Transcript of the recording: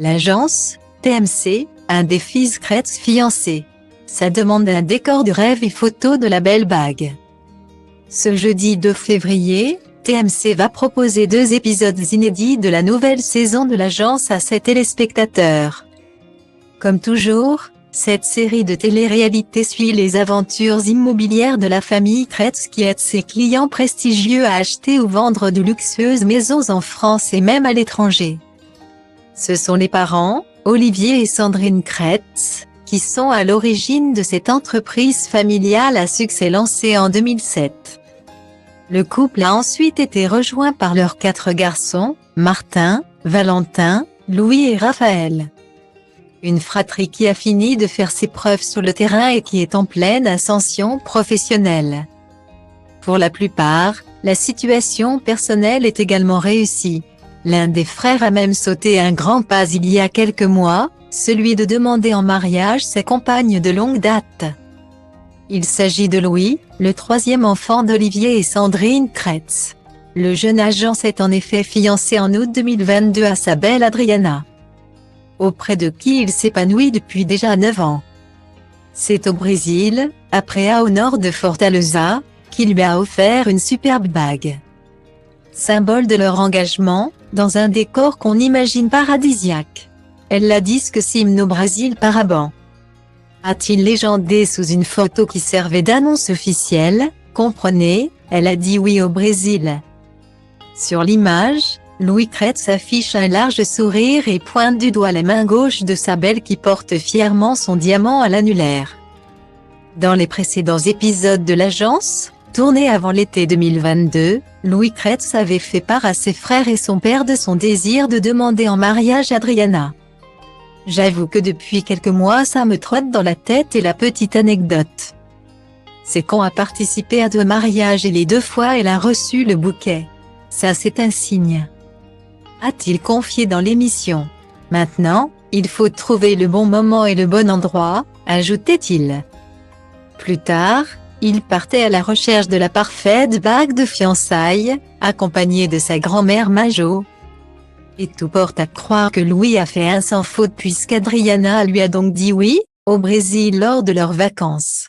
L'agence, TMC, un des fils Kretz fiancés. Ça demande un décor de rêve et photo de la belle bague. Ce jeudi 2 février, TMC va proposer 2 épisodes inédits de la nouvelle saison de l'agence à ses téléspectateurs. Comme toujours, cette série de télé-réalité suit les aventures immobilières de la famille Kretz qui aide ses clients prestigieux à acheter ou vendre de luxueuses maisons en France et même à l'étranger. Ce sont les parents, Olivier et Sandrine Kretz, qui sont à l'origine de cette entreprise familiale à succès lancée en 2007. Le couple a ensuite été rejoint par leurs 4 garçons, Martin, Valentin, Louis et Raphaël. Une fratrie qui a fini de faire ses preuves sur le terrain et qui est en pleine ascension professionnelle. Pour la plupart, la situation personnelle est également réussie. L'un des frères a même sauté un grand pas il y a quelques mois, celui de demander en mariage sa compagne de longue date. Il s'agit de Louis, le 3e enfant d'Olivier et Sandrine Kretz. Le jeune agent s'est en effet fiancé en août 2022 à sa belle Adriana, auprès de qui il s'épanouit depuis déjà 9 ans. C'est au Brésil, à Praia au nord de Fortaleza, qu'il lui a offert une superbe bague. Symbole de leur engagement, dans un décor qu'on imagine paradisiaque. Elle la disque Sim au Brésil Paraban. A-t-il légendé sous une photo qui servait d'annonce officielle, comprenez, elle a dit oui au Brésil. Sur l'image, Louis Kretz affiche un large sourire et pointe du doigt la main gauche de sa belle qui porte fièrement son diamant à l'annulaire. Dans les précédents épisodes de l'agence, tournés avant l'été 2022, Louis Kretz avait fait part à ses frères et son père de son désir de demander en mariage Adriana. J'avoue que depuis quelques mois ça me trotte dans la tête et la petite anecdote. C'est qu'on a participé à 2 mariages et les 2 fois elle a reçu le bouquet. Ça c'est un signe. A-t-il confié dans l'émission. Maintenant, il faut trouver le bon moment et le bon endroit, ajoutait-il. Plus tard, il partait à la recherche de la parfaite bague de fiançailles, accompagné de sa grand-mère Majo. Et tout porte à croire que Louis a fait un sans faute puisqu'Adriana lui a donc dit oui, au Brésil lors de leurs vacances.